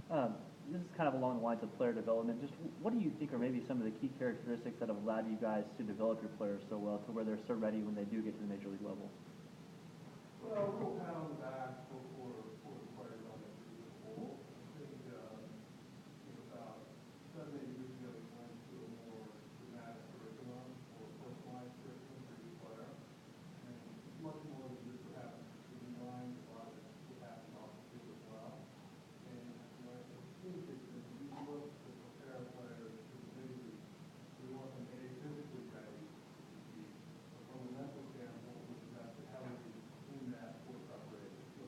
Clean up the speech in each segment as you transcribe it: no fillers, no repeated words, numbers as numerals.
This is kind of along the lines of player development. Just what do you think are maybe some of the key characteristics that have allowed you guys to develop your players so well to where they're so ready when they do get to the major league level? Well, we'll pound back for the players on it as a whole. I think about 7, 8 years ago, we went to a more dramatic curriculum or personalized curriculum for each player. And it's much more than just what happens between the lines, a lot of it's what happens off the field as well. And I think it's when we look to prepare players for the big league, we want them physically ready to be, but from a mental standpoint, we invest heavily in that for preparation. So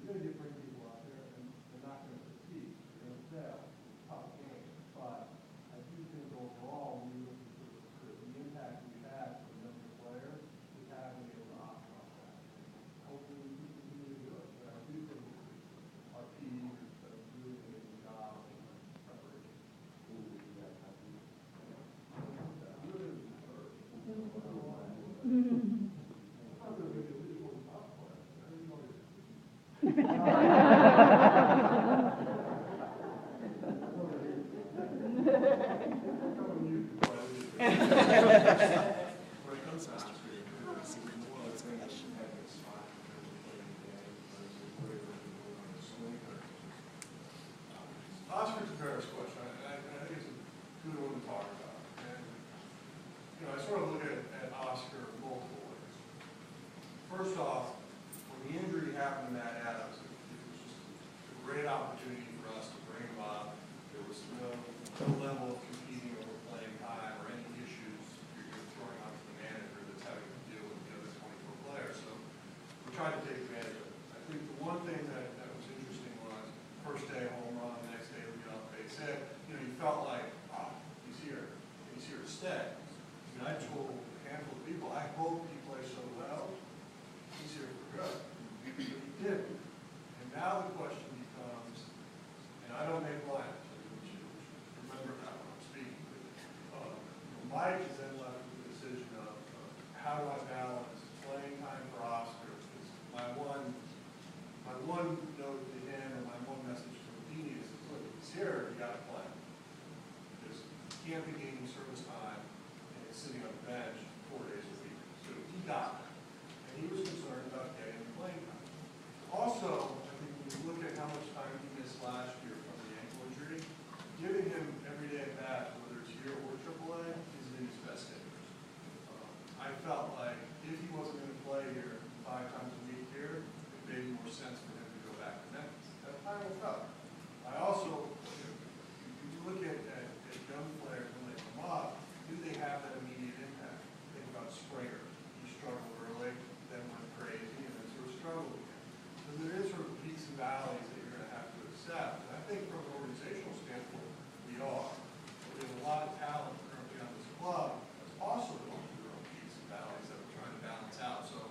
you're going to bring people out there, and they're not going to succeed. They're going to fail. It's a tough game. But I do think overall, when you look at the impact we had for the younger players, we have been able to optimize that. Hopefully, we can continue to do it. But I do think our PEs have done a really amazing job in preparation. Oscar's a fair question. I think it's a good one to talk about. And, I sort of look at Oscar multiple ways. First off, when the injury happened to Matt Adams, it was just a great opportunity for us to bring him up. There was no level of competing over playing time or any issues you're throwing onto the manager that's having to deal with the other 24 players. So we tried to take advantage of it. I think the one thing that was interesting was first day home run, the next day we get off base hit. You felt like, he's here to stay. I told a handful of people, I hope he plays so well, he's here for good. But he didn't. And now the question becomes, and I don't make lines, you should remember that when I'm speaking. Mike is then left with the decision of how do I balance playing time for Oscar? Because my one note to him and my one message to Houdini is, look, if he's here, you got to play. Because you can't be gaining service time and sitting on the bench 4 days a week. So he got that. And he was concerned about getting the playing time. Also, I think when you look at how much time he missed last year from the ankle injury, giving him every day at bat, whether it's here or AAA, is in his best interest. I felt like if he wasn't going to play here 5 times a week here, it made more sense for him to go back to Memphis. That time will come. I also, if you look at young players when they come up, do they have that immediate impact? Think about Springer. He struggled early, then went crazy, and then sort of struggled again. So there is sort of peaks and valleys that you're going to have to accept. And I think from an organizational standpoint, we are. We have a lot of talent currently on this club that's also going through their own peaks and valleys that we're trying to balance out. So,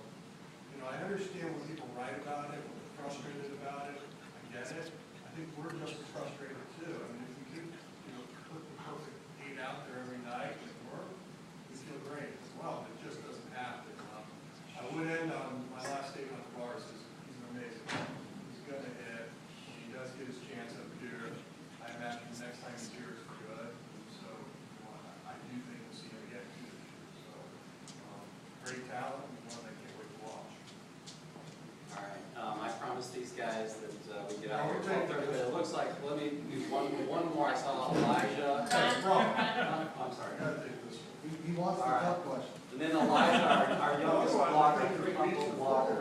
I understand when people write about it, when they're frustrated about it. I get it. I think we're just as frustrated too. I mean, if we could, put the perfect 8 out there every night and it worked, we feel great as well. It just doesn't happen. I would end on my last statement on Bars is he's amazing. He's going to hit. When he does get his chance up here, I imagine the next time he's here is for good. So I do think we'll see him again too this year. So great talent and one I can't wait to watch. All right. I promised these guys that we get out No, here at 12:30, but it looks like, let me do one more. I saw Elijah. I'm sorry. I gotta take this one. He wants the tough question. And then Elijah, our youngest blogger, Cardinal Blogger.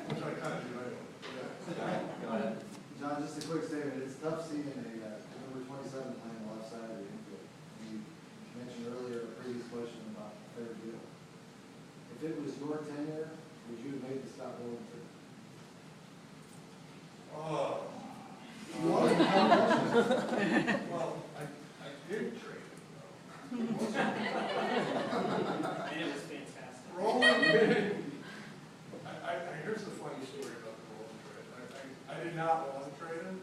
Which I kind of do anyway. Go ahead. John, just a quick statement. It's tough seeing a number 27 playing the left side of the infield. You mentioned earlier a previous question about the third deal. If it was your tenure, would you have made the Scott Billington? Oh. Well, I did trade him, though. And it was fantastic. Roland, here's the funny story about the Roland trade. I did not want to trade him.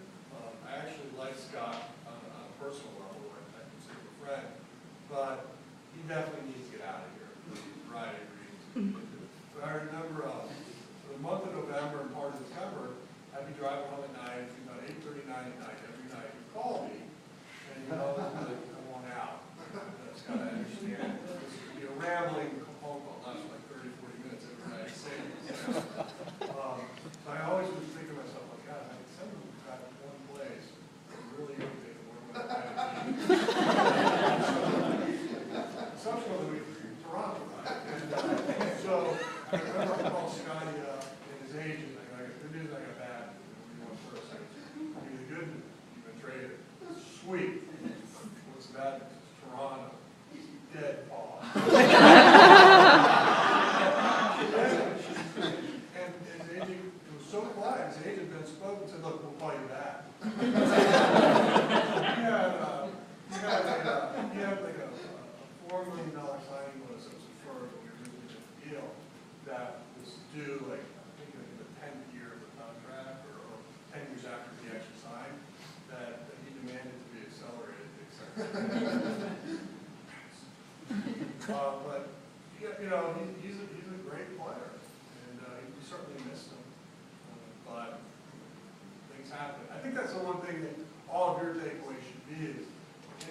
I actually like Scott on a personal level. I consider him a friend. But he definitely needs to get out of here for a variety of reasons. But I remember for the month of November and part of December, I'd be driving home at night, about 8 It was so quiet, his agent Ben spoke and said, look, we'll call you back. He had like a $4 million signing bonus that was deferred when we were doing the deal that was due like, I think in the 10th year of the contract or 10 years after he actually signed, that he demanded to be accelerated. But you know, he's a great player, and we certainly missed him. But things happen. I think that's the one thing that all of your takeaways should be is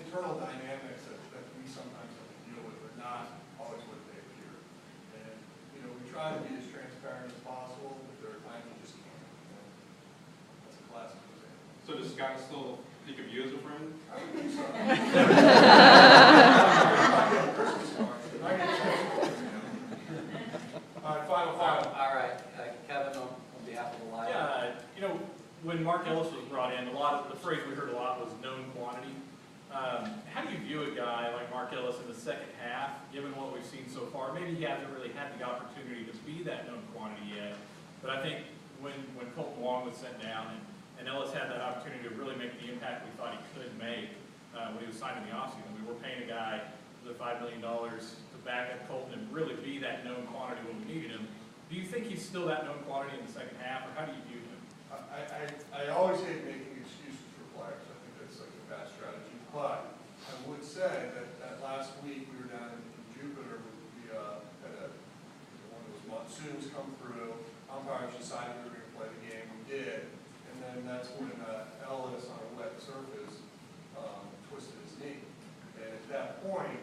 internal dynamics that we sometimes have to deal with are not always what they appear. And you know, we try to be as transparent as possible, but there are times we just can't. And that's a classic example. So does Scott still think of you as a friend? I don't think so. All right, final. All right, Kevin, on behalf of the library. Yeah, you know, when Mark Ellis was brought in, the phrase we heard a lot was known quantity. How do you view a guy like Mark Ellis in the second half, given what we've seen so far? Maybe he hasn't really had the opportunity to be that known quantity yet, but I think when Colton Wong was sent down and Ellis had that opportunity to really make the impact we thought he could make when he was signed in the offseason. We were paying a guy the $5 million to back up Colton and really be that known quantity when we needed him. Do you think he's still that known quantity in the second half, or how do you view him? I always hate making excuses for players. I think that's like a bad strategy. But I would say that last week we were down in Jupiter. We had one of those monsoons come through. Umpires decided we were going to play the game. We did. And then that's when Ellis on a wet surface twisted his knee. And at that point,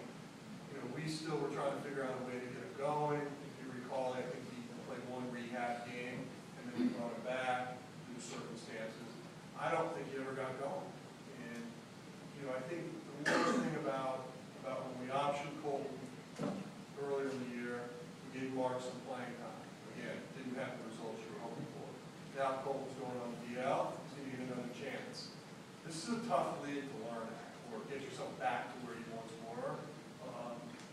you know, we still were trying to figure out a way to get it going. If you recall, I think he played one rehab game, and then we brought him back due to circumstances. I don't think he ever got going. And, you know, I think the one thing about when we optioned Colton earlier in the year, we gave Mark some playing time. Again, didn't have the results you were hoping for. Now Colton's going on the DL, he's going to get another chance. This is a tough league to learn at, or get yourself back to where you once were.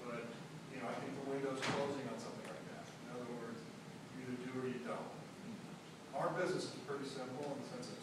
But, you know, I think the window's closing on something like that. In other words, you either do or you don't. Our business is pretty simple in the sense of